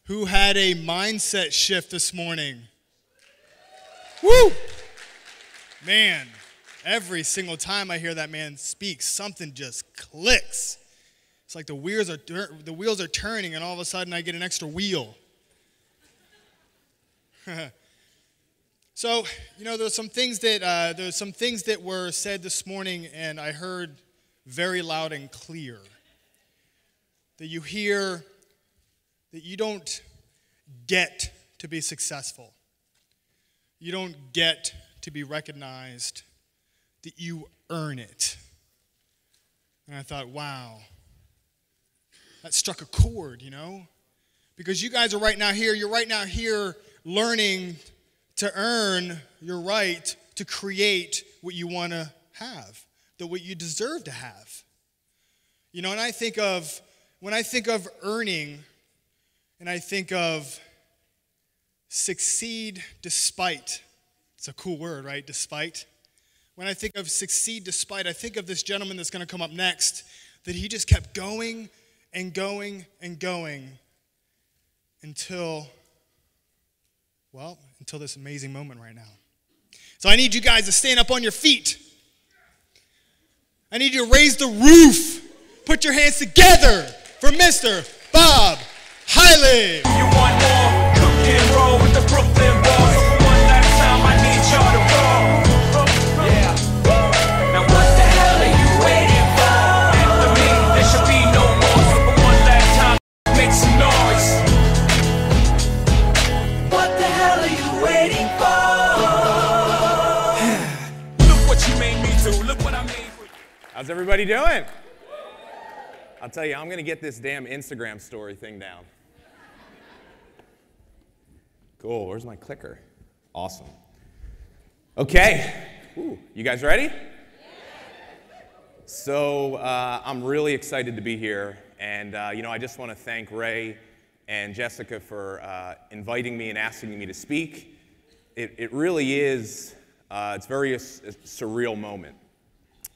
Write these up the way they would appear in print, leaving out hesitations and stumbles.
Who had a mindset shift this morning? Woo! Man, every single time I hear that man speak, something just clicks. It's like the wheels are turning, and all of a sudden I get an extra wheel. So, there's some things that were said this morning, and I heard very loud and clear. That you hear that you don't get to be successful. You don't get to be recognized, that you earn it. And I thought, wow, that struck a chord, Because you guys are you're right now here learning to earn your right to create what you want to have, what you deserve to have. And when I think of earning, and I think of succeed despite. It's a cool word, right? Despite. When I think of succeed despite, I think of this gentleman that's going to come up next, that he just kept going and going and going until this amazing moment right now. So I need you guys to stand up on your feet. I need you to raise the roof. Put your hands together for Mr. Bob Hiley. You want more? Cook and roll with the Brooklyn Balls. So for one last time, I need y'all to roll. Yeah. Now what the hell are you waiting for? After me, there should be no more. So for one last time, make some noise. What the hell are you waiting for? Look what you made me do. Look what I made for you. How's everybody doing? I'll tell you, I'm going to get this damn Instagram story thing down. Cool, where's my clicker? Awesome. Okay, ooh, you guys ready? So I'm really excited to be here, and I just want to thank Ray and Jessica for inviting me and asking me to speak. It really is, it's very a surreal moment,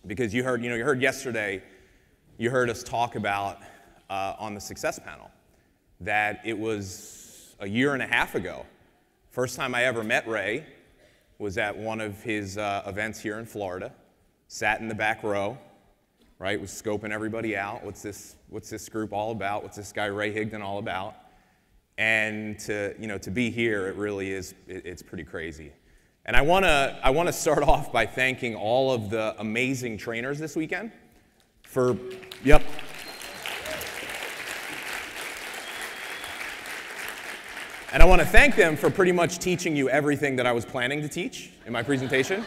because you heard yesterday, you heard us talk about on the success panel that it was a year and a half ago. First time I ever met Ray was at one of his events here in Florida. Sat in the back row, right? Was scoping everybody out. What's this group all about? What's this guy Ray Higdon all about? And to be here, it really is. It's pretty crazy. And I want to start off by thanking all of the amazing trainers this weekend. Yep. And I want to thank them for pretty much teaching you everything that I was planning to teach in my presentation.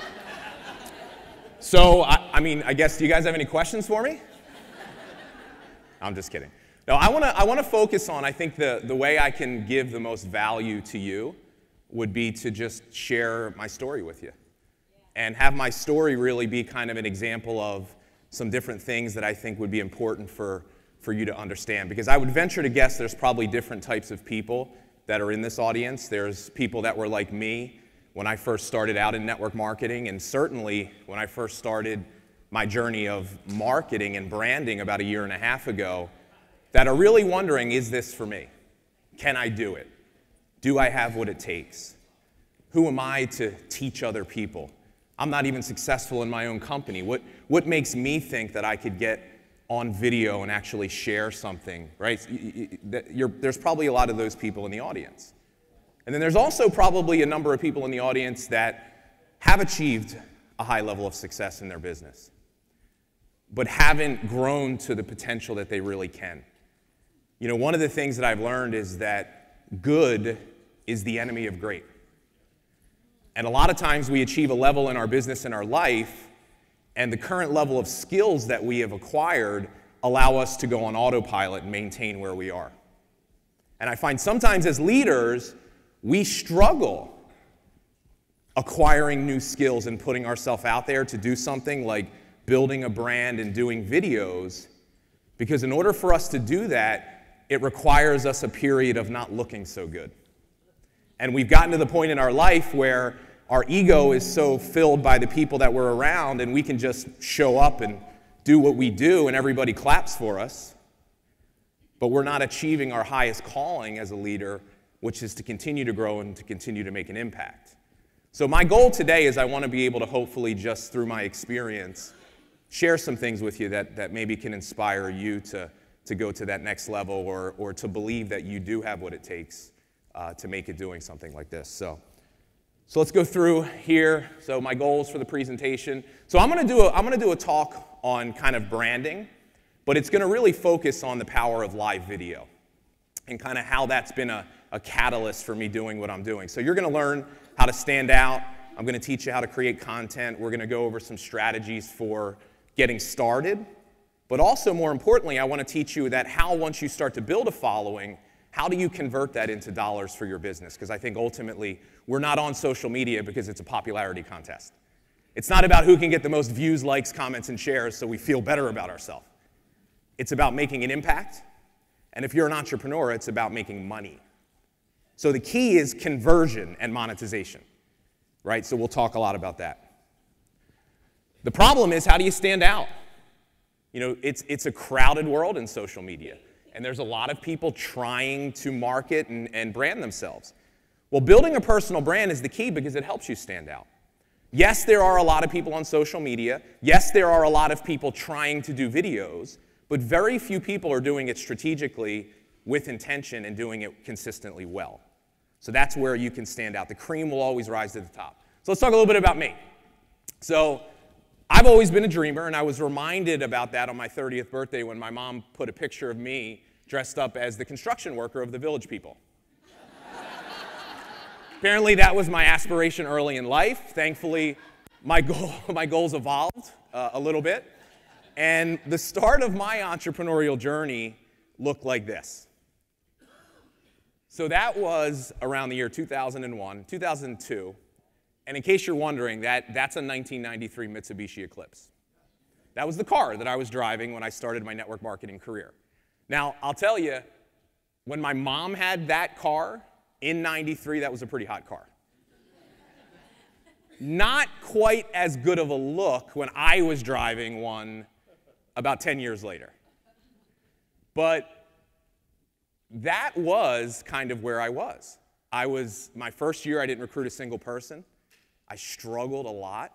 So, I guess, do you guys have any questions for me? I'm just kidding. No, I want to focus on, I think the way I can give the most value to you would be to just share my story with you. And have my story really be kind of an example of some different things that I think would be important for you to understand. Because I would venture to guess there's probably different types of people that are in this audience. There's people that were like me when I first started out in network marketing, and certainly when I first started my journey of marketing and branding about a year and a half ago, that are really wondering, is this for me? Can I do it? Do I have what it takes? Who am I to teach other people? I'm not even successful in my own company. What makes me think that I could get on video and actually share something, right? There's probably a lot of those people in the audience. And then there's also probably a number of people in the audience that have achieved a high level of success in their business, but haven't grown to the potential that they really can. One of the things that I've learned is that good is the enemy of great. And a lot of times we achieve a level in our business and our life, and the current level of skills that we have acquired allow us to go on autopilot and maintain where we are. And I find sometimes as leaders, we struggle acquiring new skills and putting ourselves out there to do something like building a brand and doing videos, because in order for us to do that, it requires us a period of not looking so good. And we've gotten to the point in our life where our ego is so filled by the people that we're around, and we can just show up and do what we do, and everybody claps for us. but we're not achieving our highest calling as a leader, which is to continue to grow and to continue to make an impact. So my goal today is I want to be able to hopefully just through my experience share some things with you that maybe can inspire you to go to that next level or to believe that you do have what it takes to make it doing something like this. So let's go through here. So my goals for the presentation. So I'm going to do a talk on kind of branding, but it's going to really focus on the power of live video and kind of how that's been a catalyst for me doing what I'm doing. So you're going to learn how to stand out. I'm going to teach you how to create content. We're going to go over some strategies for getting started. But also, more importantly, I want to teach you that how once you start to build a following, how do you convert that into dollars for your business? Because I think ultimately, we're not on social media because it's a popularity contest. It's not about who can get the most views, likes, comments, and shares so we feel better about ourselves. It's about making an impact. And if you're an entrepreneur, it's about making money. So the key is conversion and monetization, right? So we'll talk a lot about that. The problem is, how do you stand out? You know, it's a crowded world in social media, and there's a lot of people trying to market and brand themselves. Well, building a personal brand is the key because it helps you stand out. Yes, there are a lot of people on social media. Yes, there are a lot of people trying to do videos, but very few people are doing it strategically with intention and doing it consistently well. So that's where you can stand out. The cream will always rise to the top. So let's talk a little bit about me. So I've always been a dreamer, and I was reminded about that on my 30th birthday when my mom put a picture of me dressed up as the construction worker of the Village People. Apparently that was my aspiration early in life. Thankfully, my goals evolved a little bit. And the start of my entrepreneurial journey looked like this. So that was around the year 2001, 2002. And in case you're wondering, that's a 1993 Mitsubishi Eclipse. That was the car that I was driving when I started my network marketing career. Now, I'll tell you, when my mom had that car in 93, that was a pretty hot car. Not quite as good of a look when I was driving one about 10 years later. But that was kind of where I was. My first year, I didn't recruit a single person. I struggled a lot.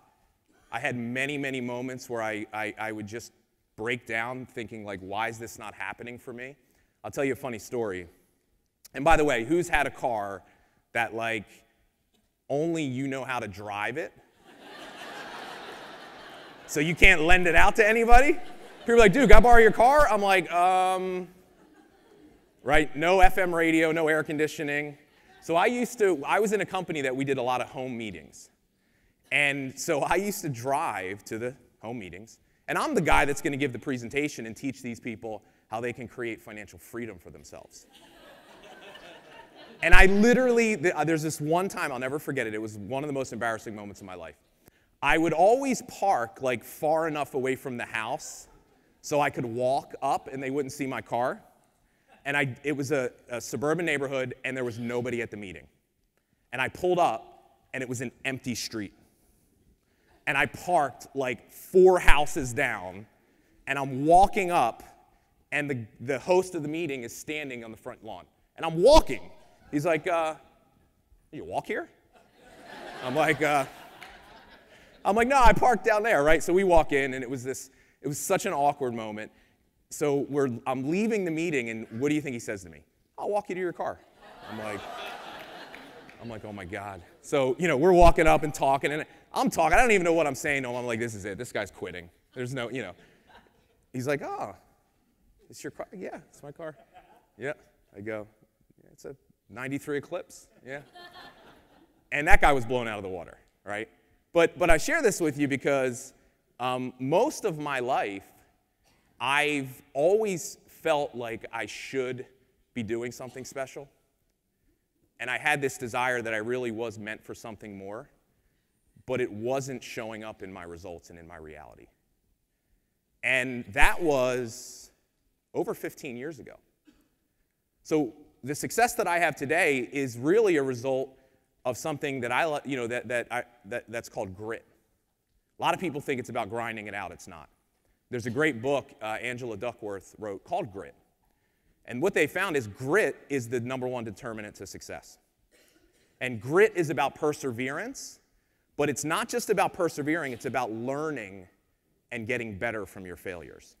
I had many, many moments where I would just break down thinking, like, why is this not happening for me? I'll tell you a funny story. And by the way, who's had a car that, like, only you know how to drive it? So you can't lend it out to anybody? People are like, dude, can I borrow your car? I'm like, right? No FM radio, no air conditioning. So I was in a company that we did a lot of home meetings. And so I used to drive to the home meetings. And I'm the guy that's going to give the presentation and teach these people how they can create financial freedom for themselves. And I literally, there's this one time, I'll never forget it. It was one of the most embarrassing moments of my life. I would always park like far enough away from the house so I could walk up and they wouldn't see my car. And it was a suburban neighborhood and there was nobody at the meeting. And I pulled up and it was an empty street. And I parked like 4 houses down and I'm walking up and the host of the meeting is standing on the front lawn. And I'm walking. He's like, you walk here? I'm like, no, I parked down there, right? So we walk in and it was such an awkward moment. So I'm leaving the meeting and what do you think he says to me? I'll walk you to your car. I'm like, oh my God. So, we're walking up and talking and I'm talking. I don't even know what I'm saying. No, I'm like, this is it. This guy's quitting. There's no, He's like, oh, it's your car? Yeah, it's my car. Yeah. I go, yeah, it's a 93 Eclipse. Yeah. And that guy was blown out of the water, right? But I share this with you because most of my life, I've always felt like I should be doing something special. And I had this desire that I really was meant for something more, but it wasn't showing up in my results and in my reality. And that was over 15 years ago. So the success that I have today is really a result of something that that's called grit. A lot of people think it's about grinding it out. It's not. There's a great book Angela Duckworth wrote called Grit. And what they found is grit is the #1 determinant to success. And grit is about perseverance, but it's not just about persevering, it's about learning and getting better from your failures.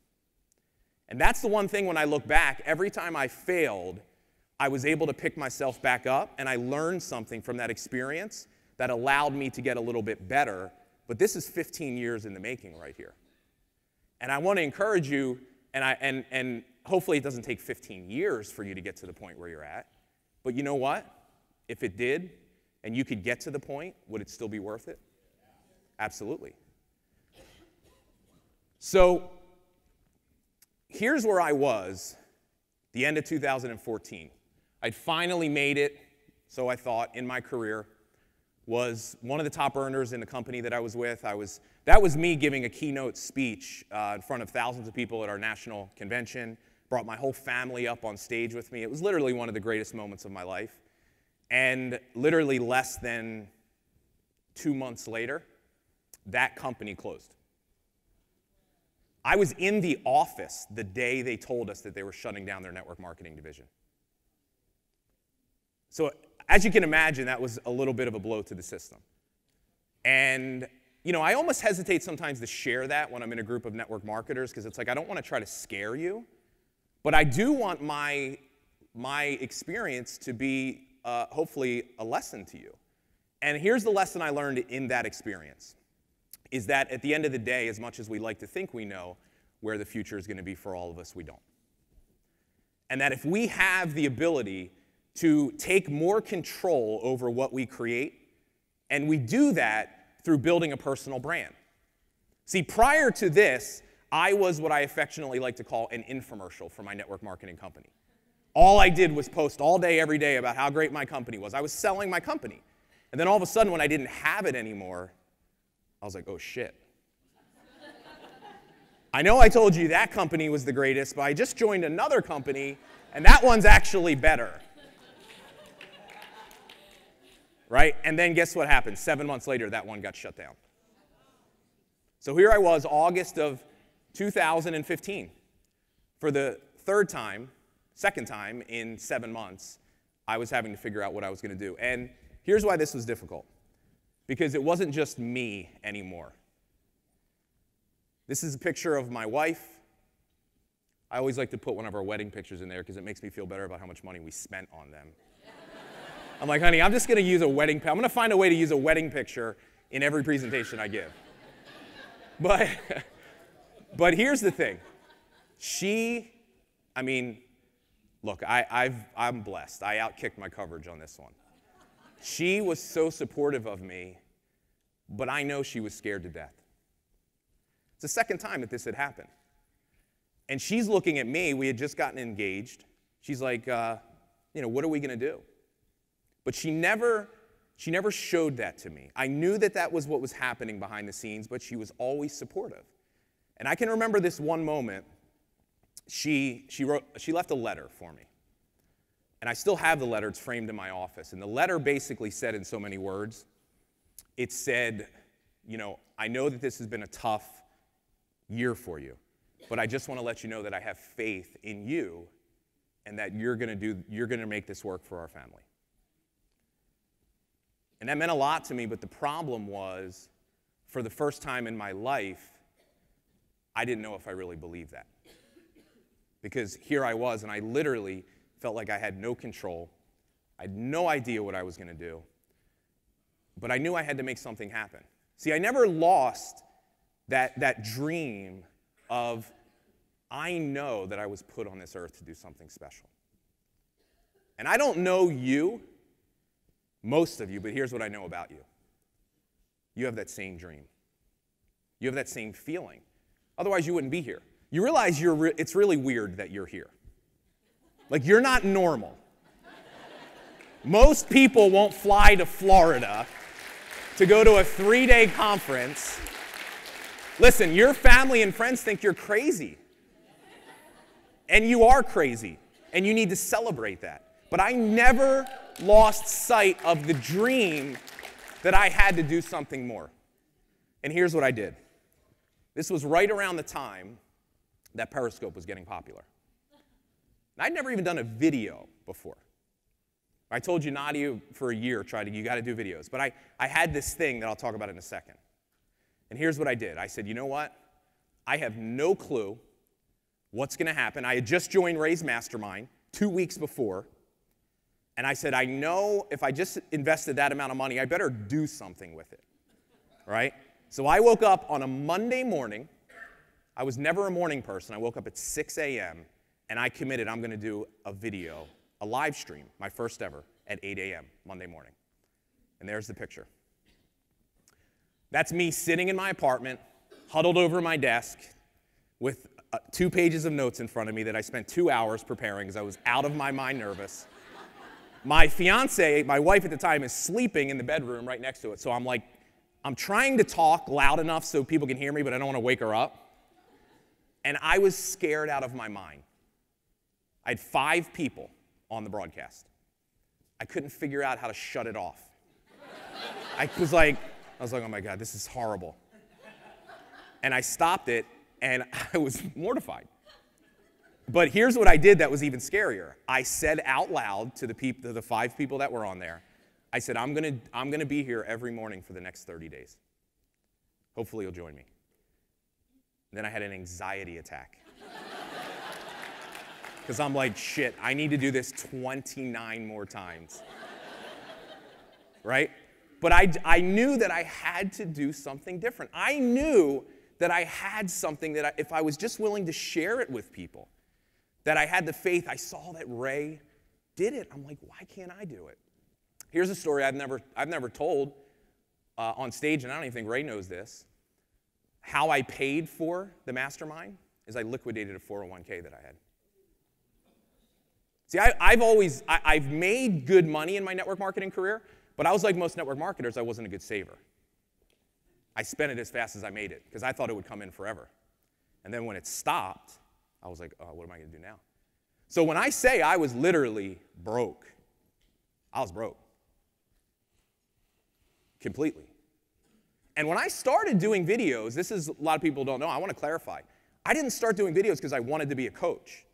And that's the one thing when I look back, every time I failed, I was able to pick myself back up, and I learned something from that experience that allowed me to get a little bit better. But this is 15 years in the making right here. And I want to encourage you, and hopefully it doesn't take 15 years for you to get to the point where you're at. But you know what? If it did, and you could get to the point, would it still be worth it? Absolutely. So here's where I was the end of 2014. I'd finally made it, so I thought, in my career. Was one of the top earners in the company that I was with. That was me giving a keynote speech in front of thousands of people at our national convention. Brought my whole family up on stage with me. It was literally one of the greatest moments of my life. And literally less than 2 months later, that company closed. I was in the office the day they told us that they were shutting down their network marketing division. So as you can imagine, that was a little bit of a blow to the system. And I almost hesitate sometimes to share that when I'm in a group of network marketers, because it's like I don't want to try to scare you, but I do want my experience to be hopefully a lesson to you. And here's the lesson I learned in that experience, is that at the end of the day, as much as we like to think we know where the future is going to be for all of us, we don't. And that if we have the ability to take more control over what we create, and we do that through building a personal brand. See, prior to this, I was what I affectionately like to call an infomercial for my network marketing company. All I did was post all day, every day about how great my company was. I was selling my company. And then all of a sudden, when I didn't have it anymore, I was like, oh shit. I know I told you that company was the greatest, but I just joined another company, and that one's actually better. Right? And then guess what happened? 7 months later, that one got shut down. So here I was, August of 2015. For the second time in 7 months, I was having to figure out what I was going to do. And here's why this was difficult. Because it wasn't just me anymore. This is a picture of my wife. I always like to put one of our wedding pictures in there because it makes me feel better about how much money we spent on them. I'm like, honey, I'm just going to use a wedding picture. I'm going to find a way to use a wedding picture in every presentation I give. But here's the thing. Look, I'm blessed. I outkicked my coverage on this one. She was so supportive of me, but I know she was scared to death. It's the second time that this had happened. And she's looking at me. We had just gotten engaged. She's like, what are we going to do? But she never showed that to me. I knew that that was what was happening behind the scenes, but she was always supportive. And I can remember this one moment. She left a letter for me. And I still have the letter. It's framed in my office. And the letter basically said in so many words, it said, I know that this has been a tough year for you, but I just want to let you know that I have faith in you and that you're going to make this work for our family. And that meant a lot to me, but the problem was, for the first time in my life, I didn't know if I really believed that. Because here I was, and I literally felt like I had no control. I had no idea what I was going to do. But I knew I had to make something happen. See, I never lost that dream of, I know that I was put on this earth to do something special. And I don't know you, most of you, but here's what I know about you. You have that same dream. You have that same feeling. Otherwise, you wouldn't be here. You realize it's really weird that you're here. Like, you're not normal. Most people won't fly to Florida to go to a 3-day conference. Listen, your family and friends think you're crazy. And you are crazy. And you need to celebrate that. But I never lost sight of the dream that I had to do something more. And here's what I did. This was right around the time that Periscope was getting popular. And I'd never even done a video before. I told you, Nadia, for a year, you got to do videos. But I had this thing that I'll talk about in a second. And here's what I did. I said, you know what? I have no clue what's going to happen. I had just joined Ray's mastermind 2 weeks before. And I said, I know if I just invested that amount of money, I better do something with it. Right? So I woke up on a Monday morning. I was never a morning person. I woke up at 6 a.m. and I committed I'm going to do a video, a live stream, my first ever, at 8 a.m. Monday morning. And there's the picture. That's me sitting in my apartment, huddled over my desk, with 2 pages of notes in front of me that I spent 2 hours preparing because I was out of my mind nervous. My fiance, my wife at the time, is sleeping in the bedroom right next to it. So I'm trying to talk loud enough so people can hear me, but I don't want to wake her up. And I was scared out of my mind. I had 5 people on the broadcast. I couldn't figure out how to shut it off. I was like, oh my God, this is horrible. And I stopped it, and I was mortified. But here's what I did that was even scarier. I said out loud to the 5 people that were on there, I said, I'm gonna be here every morning for the next 30 days. Hopefully you'll join me. And then I had an anxiety attack. Because I'm like, shit, I need to do this 29 more times. Right? But I knew that I had to do something different. I knew that I had something that if I was just willing to share it with people, that I had the faith. I saw that Ray did it. I'm like, why can't I do it? Here's a story I've never told on stage, and I don't even think Ray knows this. How I paid for the mastermind is I liquidated a 401k that I had. See, I've made good money in my network marketing career, but I was like most network marketers, I wasn't a good saver. I spent it as fast as I made it because I thought it would come in forever. And then when it stopped, I was like, oh, what am I going to do now? So when I say I was literally broke, I was broke. Completely. And when I started doing videos, this is a lot of people don't know, I want to clarify. I didn't start doing videos because I wanted to be a coach.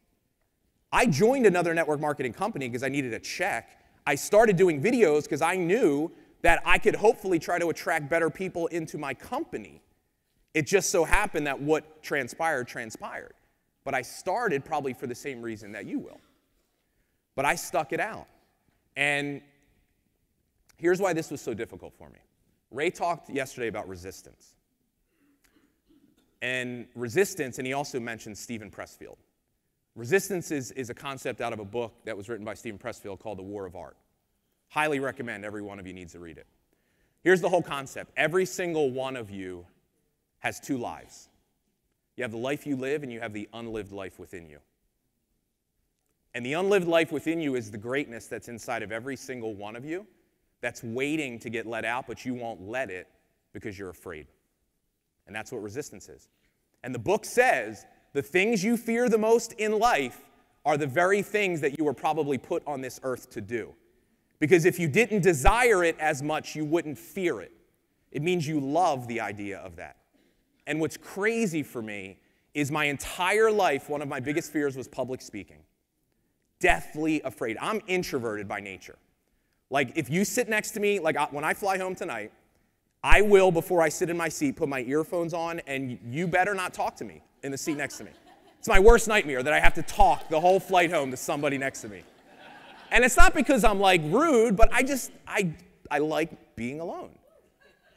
I joined another network marketing company because I needed a check. I started doing videos because I knew that I could hopefully try to attract better people into my company. It just so happened that what transpired. But I started probably for the same reason that you will. But I stuck it out. And here's why this was so difficult for me. Ray talked yesterday about resistance. And resistance, and he also mentioned Stephen Pressfield. Resistance is a concept out of a book that was written by Stephen Pressfield called The War of Art. Highly recommend every one of you needs to read it. Here's the whole concept. Every single one of you has 2 lives. You have the life you live, and you have the unlived life within you. And the unlived life within you is the greatness that's inside of every single one of you that's waiting to get let out, but you won't let it because you're afraid. And that's what resistance is. And the book says the things you fear the most in life are the very things that you were probably put on this earth to do. Because if you didn't desire it as much, you wouldn't fear it. It means you love the idea of that. And what's crazy for me is my entire life, one of my biggest fears was public speaking. Deathly afraid. I'm introverted by nature. Like, if you sit next to me, like when I fly home tonight, I will, before I sit in my seat, put my earphones on, and you better not talk to me in the seat next to me. It's my worst nightmare that I have to talk the whole flight home to somebody next to me. And it's not because I'm like rude, but I like being alone.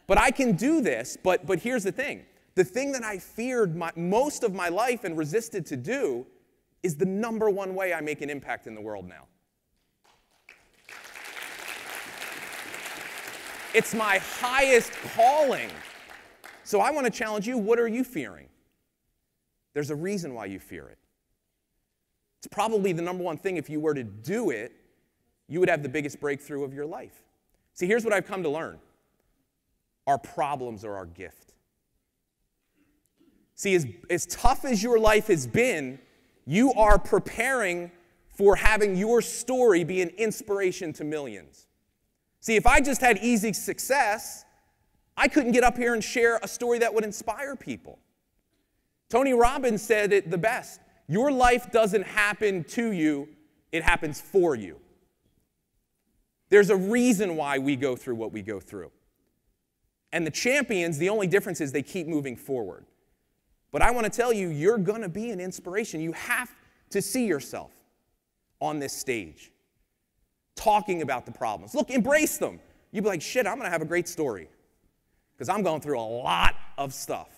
But I can do this, but here's the thing. The thing that I feared most of my life and resisted to do is the #1 way I make an impact in the world now. It's my highest calling. So I want to challenge you, what are you fearing? There's a reason why you fear it. It's probably the #1 thing. If you were to do it, you would have the biggest breakthrough of your life. See, here's what I've come to learn. Our problems are our gift. See, as tough as your life has been, you are preparing for having your story be an inspiration to millions. See, if I just had easy success, I couldn't get up here and share a story that would inspire people. Tony Robbins said it the best. Your life doesn't happen to you, it happens for you. There's a reason why we go through what we go through. And the champions, the only difference is they keep moving forward. But I want to tell you, you're going to be an inspiration. You have to see yourself on this stage, talking about the problems. Look, embrace them. You'd be like, shit, I'm going to have a great story because I'm going through a lot of stuff.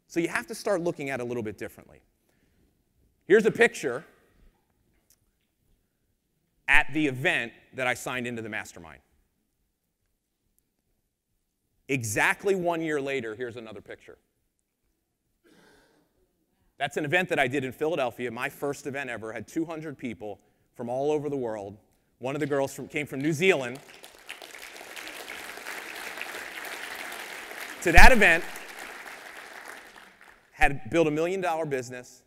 So you have to start looking at it a little bit differently. Here's a picture at the event that I signed into the mastermind. Exactly 1 year later, here's another picture. That's an event that I did in Philadelphia. My first event ever. Had 200 people from all over the world. One of the girls came from New Zealand. To that event, had built $1 million business,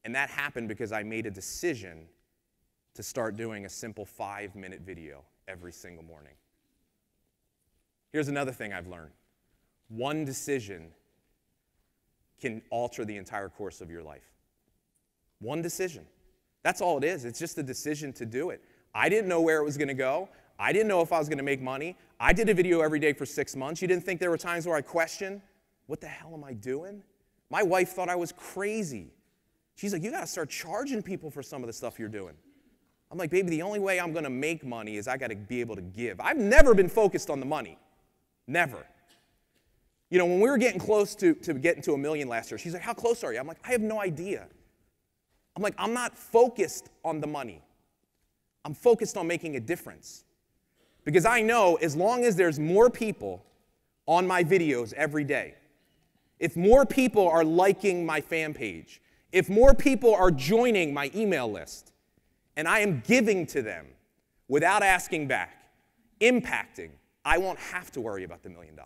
and that happened because I made a decision to start doing a simple 5-minute video every single morning. Here's another thing I've learned. One decision can alter the entire course of your life. One decision. That's all it is. It's just a decision to do it. I didn't know where it was going to go. I didn't know if I was going to make money. I did a video every day for 6 months. You didn't think there were times where I questioned, what the hell am I doing? My wife thought I was crazy. She's like, you got to start charging people for some of the stuff you're doing. I'm like, baby, the only way I'm going to make money is I got to be able to give. I've never been focused on the money. Never. You know, when we were getting close to getting to $1 million last year, she's like, how close are you? I'm like, I have no idea. I'm like, I'm not focused on the money. I'm focused on making a difference. Because I know as long as there's more people on my videos every day, if more people are liking my fan page, if more people are joining my email list, and I am giving to them without asking back, impacting, I won't have to worry about the $1 million.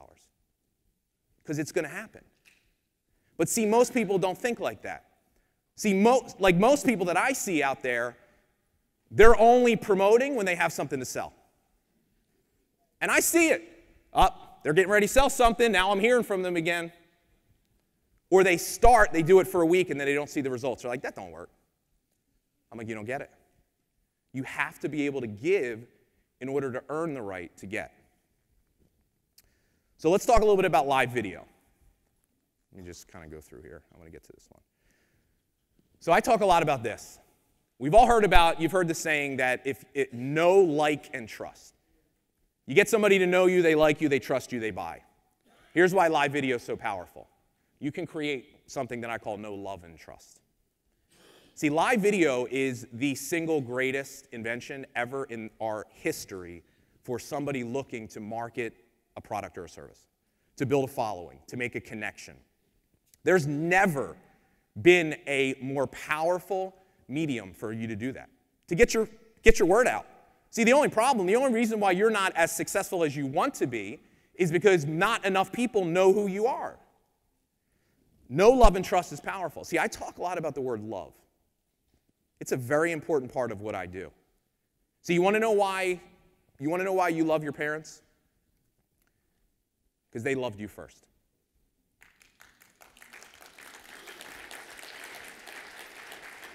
Because it's going to happen. But see, most people don't think like that. See, most people that I see out there, they're only promoting when they have something to sell. And I see it. They're getting ready to sell something, now I'm hearing from them again. Or they do it for a week, and then they don't see the results. They're like, that don't work. I'm like, you don't get it. You have to be able to give in order to earn the right to get. So let's talk a little bit about live video. Let me just kind of go through here. I want to get to this one. So I talk a lot about this. You've heard the saying that know, like, and trust. You get somebody to know you, they like you, they trust you, they buy. Here's why live video is so powerful. You can create something that I call know, love, and trust. See, live video is the single greatest invention ever in our history for somebody looking to market a product or a service, to build a following, to make a connection. There's never been a more powerful medium for you to do that, to get your word out. See, the only reason why you're not as successful as you want to be is because not enough people know who you are. Know, love, and trust is powerful. See, I talk a lot about the word love. It's a very important part of what I do. So you want to know why you love your parents? Because they loved you first.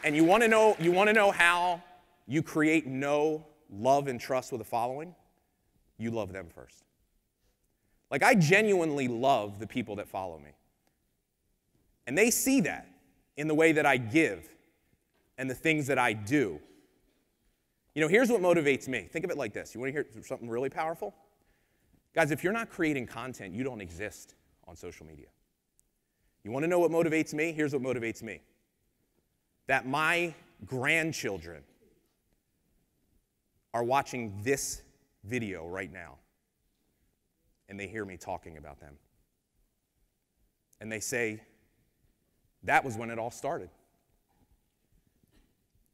And you want to know how you create know, love, and trust with a following? You love them first. Like, I genuinely love the people that follow me. And they see that in the way that I give and the things that I do. You know, here's what motivates me. Think of it like this. You want to hear something really powerful? Guys, if you're not creating content, you don't exist on social media. You want to know what motivates me? Here's what motivates me. That my grandchildren are watching this video right now, and they hear me talking about them. And they say, that was when it all started.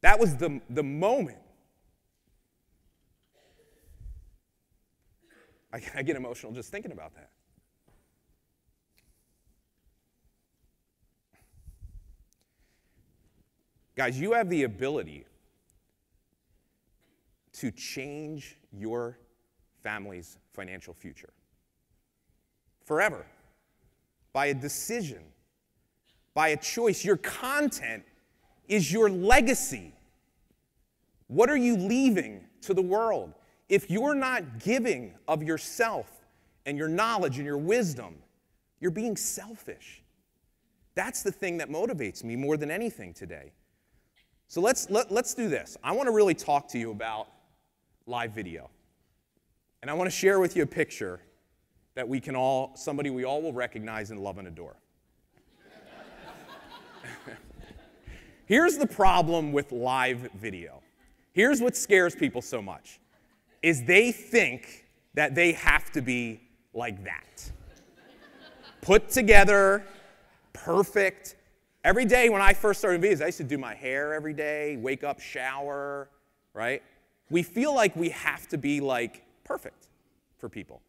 That was the moment. I get emotional just thinking about that. Guys, you have the ability to change your family's financial future forever by a decision, by a choice. Your content is your legacy. What are you leaving to the world? If you're not giving of yourself and your knowledge and your wisdom, you're being selfish. That's the thing that motivates me more than anything today. So let's do this. I want to really talk to you about live video. And I want to share with you a picture that somebody we all will recognize and love and adore. Here's the problem with live video. Here's what scares people so much, is they think that they have to be like that. Put together, perfect. Every day when I first started videos, I used to do my hair every day, wake up, shower, right? We feel like we have to be like perfect for people.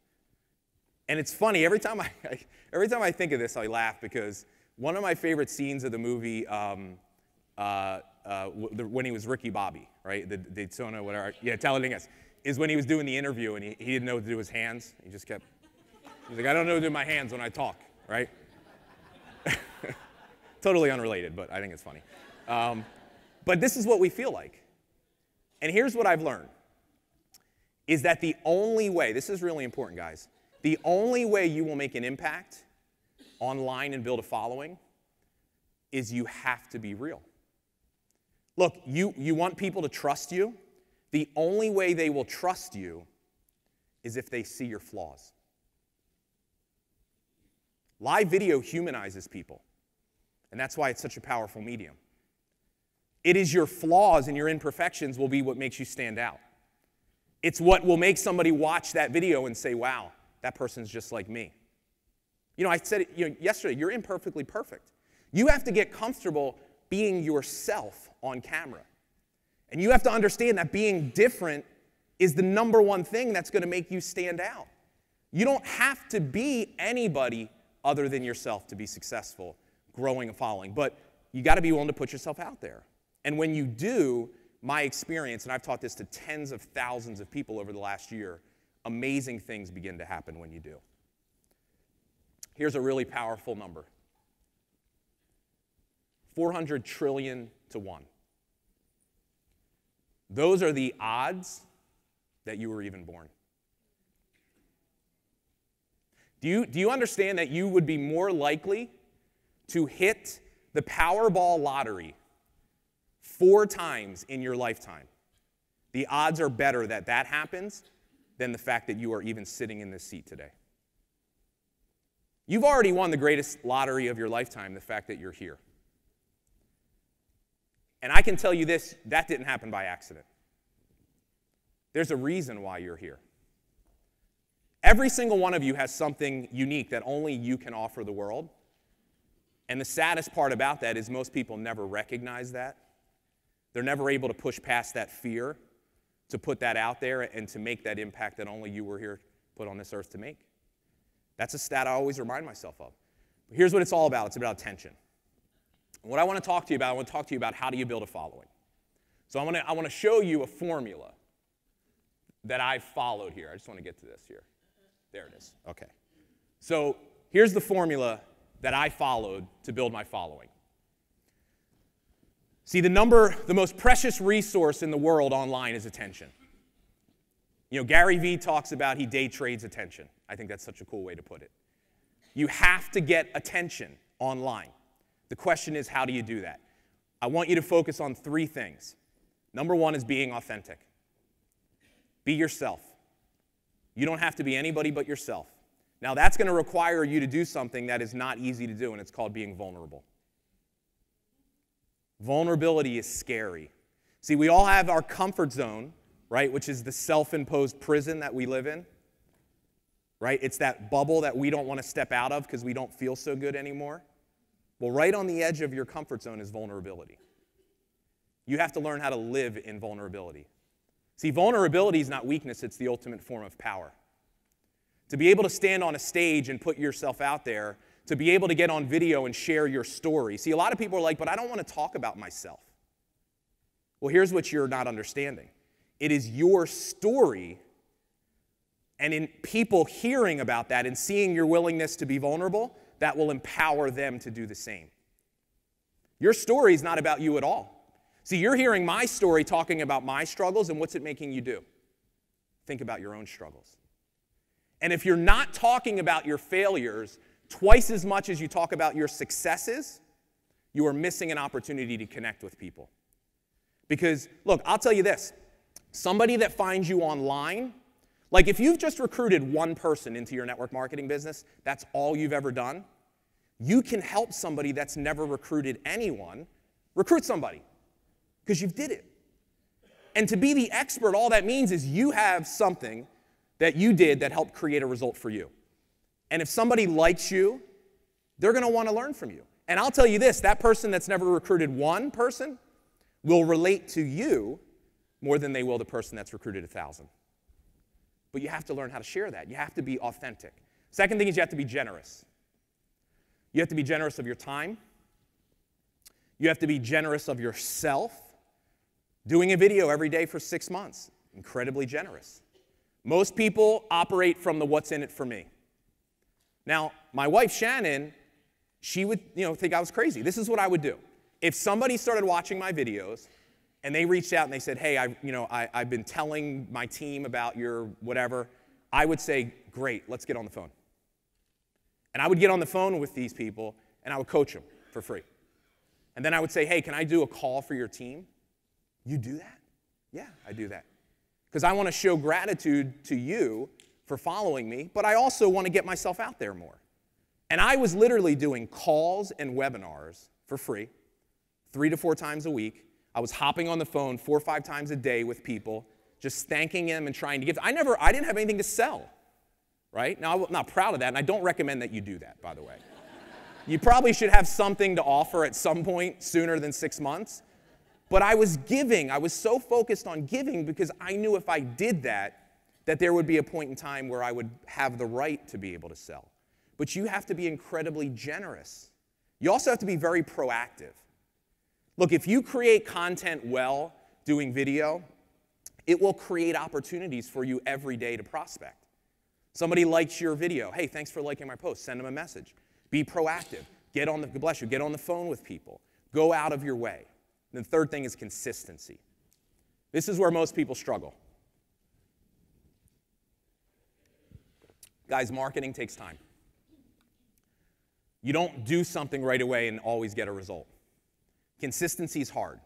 And it's funny, every time I think of this, I laugh, because one of my favorite scenes of the movie, when he was Ricky Bobby, right? The Daytona, whatever, yeah, Talladega, is when he was doing the interview and he didn't know what to do with his hands. He just kept, he's like, I don't know what to do with my hands when I talk, right? Totally unrelated, but I think it's funny. But this is what we feel like. And here's what I've learned, is that the only way, this is really important, guys, the only way you will make an impact online and build a following is you have to be real. Look, you want people to trust you. The only way they will trust you is if they see your flaws. Live video humanizes people, and that's why it's such a powerful medium. It is your flaws and your imperfections will be what makes you stand out. It's what will make somebody watch that video and say, wow, that person's just like me. You know, I said it yesterday, you're imperfectly perfect. You have to get comfortable being yourself on camera. And you have to understand that being different is the number one thing that's going to make you stand out. You don't have to be anybody other than yourself to be successful, growing a following. But you got to be willing to put yourself out there. And when you do, my experience, and I've taught this to tens of thousands of people over the last year, amazing things begin to happen when you do. Here's a really powerful number. 400 trillion to 1. Those are the odds that you were even born. Do you understand that you would be more likely to hit the Powerball lottery 4 times in your lifetime? The odds are better that that happens than the fact that you are even sitting in this seat today. You've already won the greatest lottery of your lifetime, the fact that you're here. And I can tell you this, that didn't happen by accident. There's a reason why you're here. Every single one of you has something unique that only you can offer the world. And the saddest part about that is most people never recognize that. They're never able to push past that fear to put that out there and to make that impact that only you were here put on this earth to make. That's a stat I always remind myself of. But here's what it's all about. It's about attention. What I want to talk to you about, I want to talk to you about how do you build a following. So I want to show you a formula that I've followed here. I just want to get to this here. There it is. Okay. So here's the formula that I followed to build my following. See, the most precious resource in the world online is attention. You know, Gary Vee talks about he day trades attention. I think that's such a cool way to put it. You have to get attention online. The question is, how do you do that? I want you to focus on 3 things. Number 1 is being authentic. Be yourself. You don't have to be anybody but yourself. Now, that's going to require you to do something that is not easy to do, and it's called being vulnerable. Vulnerability is scary. See, we all have our comfort zone, right, which is the self-imposed prison that we live in, right? It's that bubble that we don't want to step out of because we don't feel so good anymore. Well, right on the edge of your comfort zone is vulnerability. You have to learn how to live in vulnerability. See, vulnerability is not weakness, it's the ultimate form of power. To be able to stand on a stage and put yourself out there, to be able to get on video and share your story. See, a lot of people are like, but I don't want to talk about myself. Well, here's what you're not understanding. It is your story, and in people hearing about that and seeing your willingness to be vulnerable, that will empower them to do the same. Your story is not about you at all. See, you're hearing my story talking about my struggles, and what's it making you do? Think about your own struggles. And if you're not talking about your failures twice as much as you talk about your successes, you are missing an opportunity to connect with people. Because, look, I'll tell you this. Somebody that finds you online, like if you've just recruited one person into your network marketing business, that's all you've ever done, you can help somebody that's never recruited anyone recruit somebody because you've did it. And to be the expert, all that means is you have something that you did that helped create a result for you. And if somebody likes you, they're going to want to learn from you. And I'll tell you this, that person that's never recruited one person will relate to you more than they will the person that's recruited 1,000. But you have to learn how to share that. You have to be authentic. Second thing is you have to be generous. You have to be generous of your time. You have to be generous of yourself. Doing a video every day for 6 months, incredibly generous. Most people operate from the what's in it for me. Now, my wife Shannon, she would think I was crazy. This is what I would do. If somebody started watching my videos and they reached out and they said, hey, I've been telling my team about your whatever, I would say, great, let's get on the phone. And I would get on the phone with these people and I would coach them for free. And then I would say, hey, can I do a call for your team? You do that? Yeah, I do that. Because I want to show gratitude to you for following me, but I also want to get myself out there more. And I was literally doing calls and webinars for free, 3 to 4 times a week. I was hopping on the phone 4 or 5 times a day with people, just thanking them and trying to give. I didn't have anything to sell, right? Now, I'm not proud of that, and I don't recommend that you do that, by the way. You probably should have something to offer at some point sooner than 6 months. But I was giving. I was so focused on giving because I knew if I did that there would be a point in time where I would have the right to be able to sell. But you have to be incredibly generous. You also have to be very proactive. Look, if you create content well doing video, it will create opportunities for you every day to prospect. Somebody likes your video. Hey, thanks for liking my post. Send them a message. Be proactive. Get on the phone with people. Go out of your way. And the third thing is consistency. This is where most people struggle. Guys, marketing takes time. You don't do something right away and always get a result. Consistency is hard.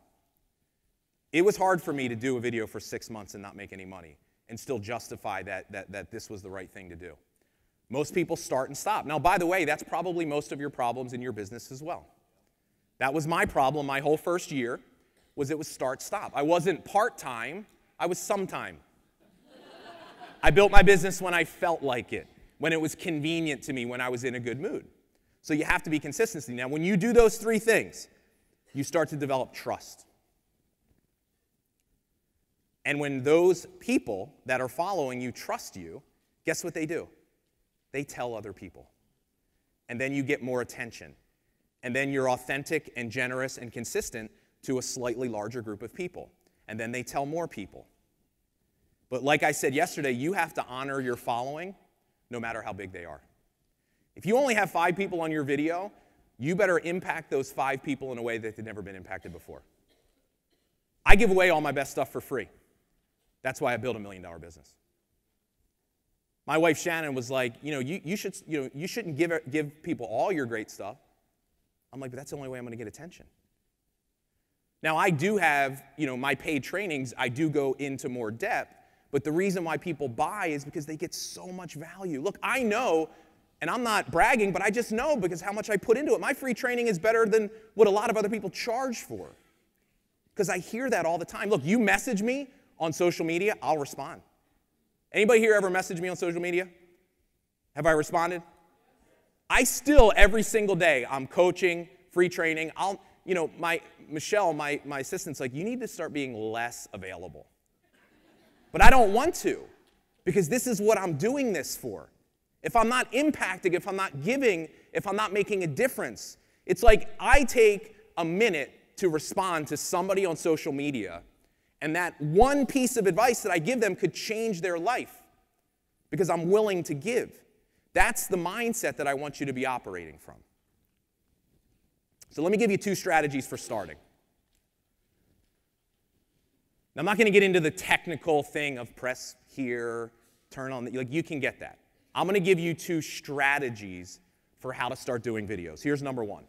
It was hard for me to do a video for 6 months and not make any money and still justify that this was the right thing to do. Most people start and stop. Now, by the way, that's probably most of your problems in your business as well. That was my problem my whole first year, was it was start-stop. I wasn't part-time, I was sometime. I built my business when I felt like it, when it was convenient to me, when I was in a good mood. So you have to be consistency. Now, when you do those 3 things, you start to develop trust. And when those people that are following you trust you, guess what they do? They tell other people. And then you get more attention. And then you're authentic and generous and consistent to a slightly larger group of people. And then they tell more people. But like I said yesterday, you have to honor your following no matter how big they are. If you only have 5 people on your video, you better impact those 5 people in a way that they've never been impacted before. I give away all my best stuff for free. That's why I built $1 million business. My wife Shannon was like, you shouldn't give people all your great stuff. I'm like, but that's the only way I'm going to get attention. Now, I do have, my paid trainings, I do go into more depth, but the reason why people buy is because they get so much value. Look, I know, and I'm not bragging, but I just know because how much I put into it. My free training is better than what a lot of other people charge for because I hear that all the time. Look, you message me on social media, I'll respond. Anybody here ever message me on social media? Have I responded? I still, every single day, I'm coaching, free training. Michelle, my assistant's like, you need to start being less available. But I don't want to, because this is what I'm doing this for. If I'm not impacting, if I'm not giving, if I'm not making a difference, it's like I take a minute to respond to somebody on social media, and that one piece of advice that I give them could change their life because I'm willing to give. That's the mindset that I want you to be operating from. So let me give you 2 strategies for starting. Now, I'm not going to get into the technical thing of press here, turn on, like you can get that. I'm going to give you 2 strategies for how to start doing videos. Here's number 1.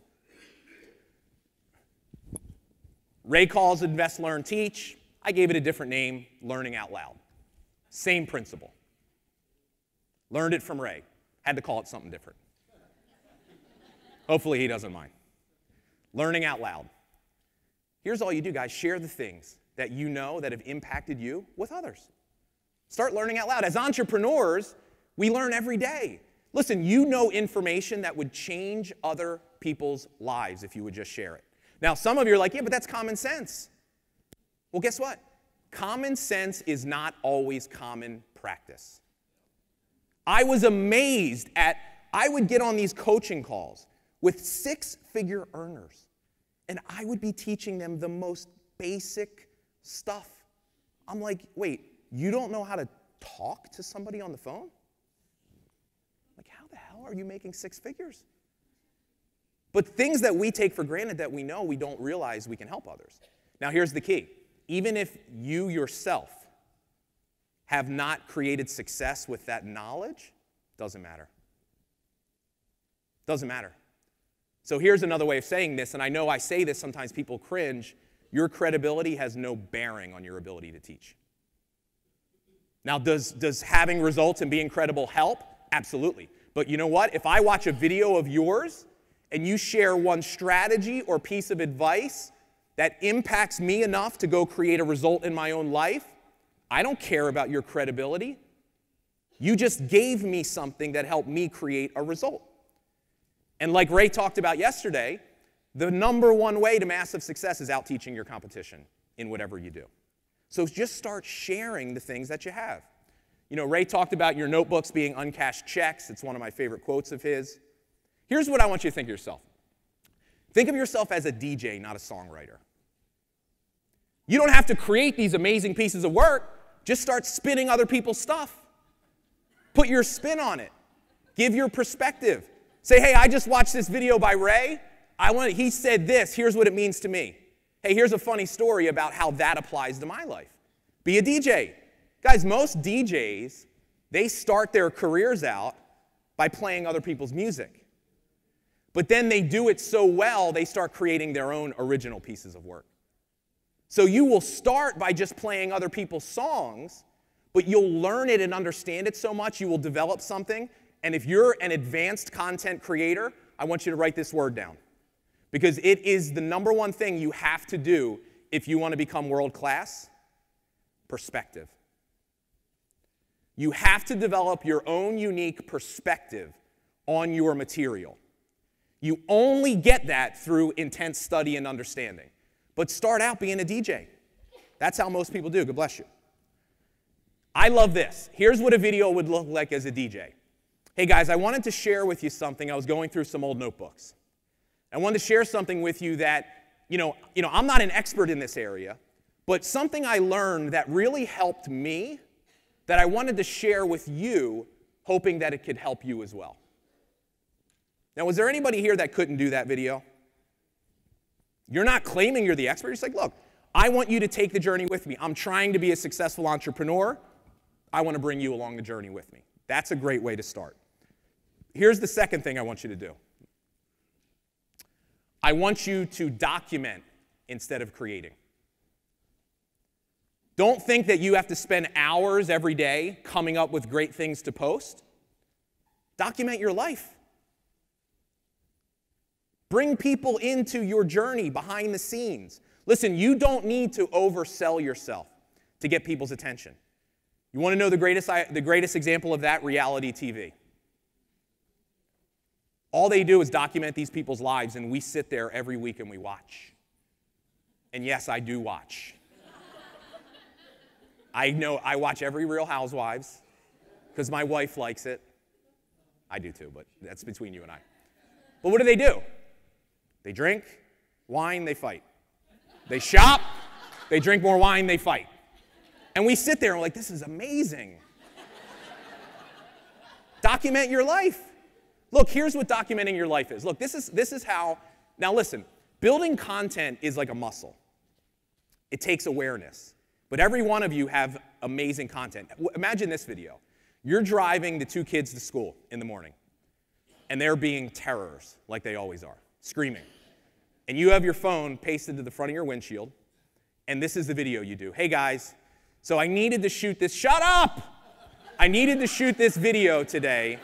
Ray calls Invest, Learn, Teach. I gave it a different name, Learning Out Loud. Same principle. Learned it from Ray. Had to call it something different. Hopefully he doesn't mind. Learning out loud. Here's all you do, guys. Share the things that you know that have impacted you with others. Start learning out loud. As entrepreneurs, we learn every day. Listen, you know information that would change other people's lives if you would just share it. Now, some of you are like, yeah, but that's common sense. Well, guess what? Common sense is not always common practice. I was amazed at, I would get on these coaching calls with 6-figure earners, and I would be teaching them the most basic stuff. I'm like, wait, you don't know how to talk to somebody on the phone? Like, how the hell are you making 6 figures? But things that we take for granted that we know, we don't realize we can help others. Now, here's the key. Even if you yourself have not created success with that knowledge, doesn't matter. Doesn't matter. So here's another way of saying this, and I know I say this, sometimes people cringe. Your credibility has no bearing on your ability to teach. Now, does having results and being credible help? Absolutely. But you know what? If I watch a video of yours and you share one strategy or piece of advice that impacts me enough to go create a result in my own life, I don't care about your credibility. You just gave me something that helped me create a result. And like Ray talked about yesterday, the number 1 way to massive success is out-teaching your competition in whatever you do. So just start sharing the things that you have. You know, Ray talked about your notebooks being uncashed checks. It's one of my favorite quotes of his. Here's what I want you to think of yourself. Think of yourself as a DJ, not a songwriter. You don't have to create these amazing pieces of work. Just start spinning other people's stuff. Put your spin on it. Give your perspective. Say, hey, I just watched this video by Ray. He said this. Here's what it means to me. Hey, here's a funny story about how that applies to my life. Be a DJ. Guys, most DJs, they start their careers out by playing other people's music. But then they do it so well, they start creating their own original pieces of work. So you will start by just playing other people's songs, but you'll learn it and understand it so much, you will develop something. And if you're an advanced content creator, I want you to write this word down. Because it is the number 1 thing you have to do if you want to become world class. Perspective. You have to develop your own unique perspective on your material. You only get that through intense study and understanding. But start out being a DJ. That's how most people do. God bless you. I love this. Here's what a video would look like as a DJ. Hey guys, I wanted to share with you something. I was going through some old notebooks. I wanted to share something with you that, I'm not an expert in this area, but something I learned that really helped me that I wanted to share with you, hoping that it could help you as well. Now, was there anybody here that couldn't do that video? You're not claiming you're the expert. You're just like, look, I want you to take the journey with me. I'm trying to be a successful entrepreneur. I want to bring you along the journey with me. That's a great way to start. Here's the second thing I want you to do. I want you to document instead of creating. Don't think that you have to spend hours every day coming up with great things to post. Document your life. Bring people into your journey behind the scenes. Listen, you don't need to oversell yourself to get people's attention. You want to know the greatest example of that? Reality TV. All they do is document these people's lives, and we sit there every week and we watch. And yes, I do watch. I know I watch every Real Housewives because my wife likes it. I do too, but that's between you and I. But what do? They drink, wine, they fight. They shop, they drink more wine, they fight. And we sit there and we're like, this is amazing. Document your life. Look, here's what documenting your life is. Look, this Now listen, building content is like a muscle. It takes awareness. But every one of you have amazing content. Imagine this video. You're driving the 2 kids to school in the morning, and they're being terrors, like they always are, screaming. And you have your phone pasted to the front of your windshield, and this is the video you do. Hey guys, so I needed to shoot this, shut up! I needed to shoot this video today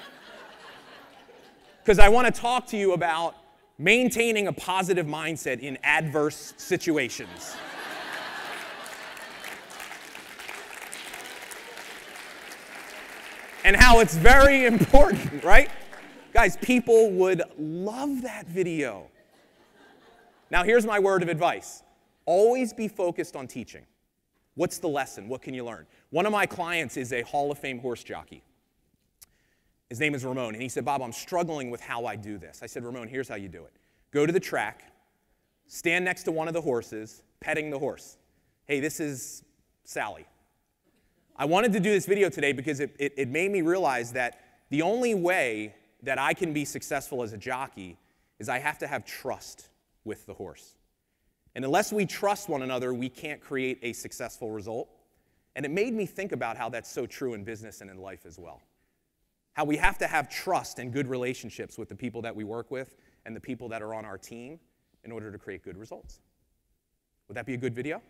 because I want to talk to you about maintaining a positive mindset in adverse situations. And how it's very important, right? Guys, people would love that video. Now, here's my word of advice. Always be focused on teaching. What's the lesson? What can you learn? One of my clients is a Hall of Fame horse jockey. His name is Ramon, and he said, Bob, I'm struggling with how I do this. I said, Ramon, here's how you do it. Go to the track, stand next to one of the horses, petting the horse. Hey, this is Sally. I wanted to do this video today because it made me realize that the only way that I can be successful as a jockey is I have to have trust with the horse. And unless we trust one another, we can't create a successful result. And it made me think about how that's so true in business and in life as well. How we have to have trust and good relationships with the people that we work with and the people that are on our team in order to create good results. Would that be a good video?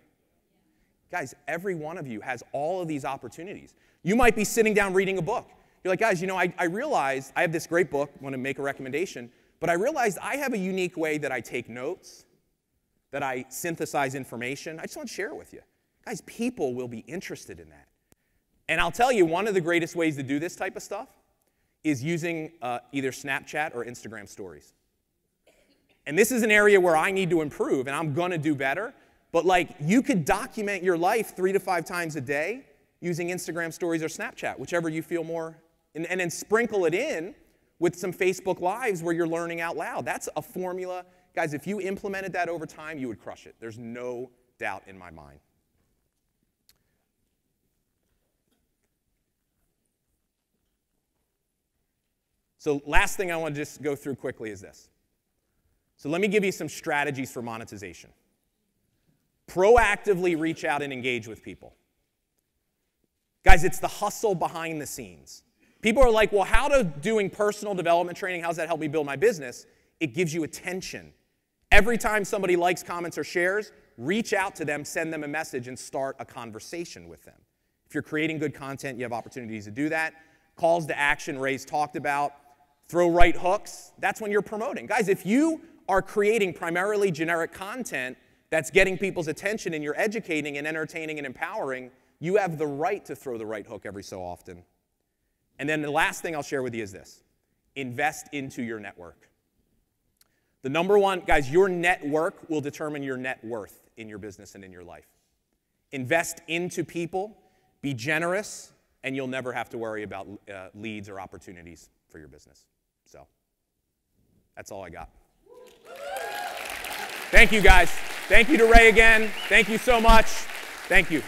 Guys, every one of you has all of these opportunities. You might be sitting down reading a book. You're like, guys, you know, I realized I have this great book, want to make a recommendation, but I realized I have a unique way that I take notes, that I synthesize information. I just want to share it with you. Guys, people will be interested in that. And I'll tell you, one of the greatest ways to do this type of stuff is using either Snapchat or Instagram stories. And this is an area where I need to improve, and I'm going to do better. But like, you could document your life 3 to 5 times a day using Instagram stories or Snapchat, whichever you feel more, and then sprinkle it in with some Facebook Lives where you're learning out loud. That's a formula. Guys, if you implemented that over time, you would crush it. There's no doubt in my mind. So last thing I want to just go through quickly is this. So let me give you some strategies for monetization. Proactively reach out and engage with people. Guys, it's the hustle behind the scenes. People are like, well, how does doing personal development training, how does that help me build my business? It gives you attention. Every time somebody likes, comments, or shares, reach out to them, send them a message, and start a conversation with them. If you're creating good content, you have opportunities to do that. Calls to action, Ray's talked about. Throw right hooks. That's when you're promoting. Guys, if you are creating primarily generic content that's getting people's attention and you're educating and entertaining and empowering, you have the right to throw the right hook every so often. And then the last thing I'll share with you is this. Invest into your network. The number one, guys, your network will determine your net worth in your business and in your life. Invest into people, be generous, and you'll never have to worry about leads or opportunities for your business. So, that's all I got. Thank you, guys. Thank you to Ray again. Thank you so much. Thank you.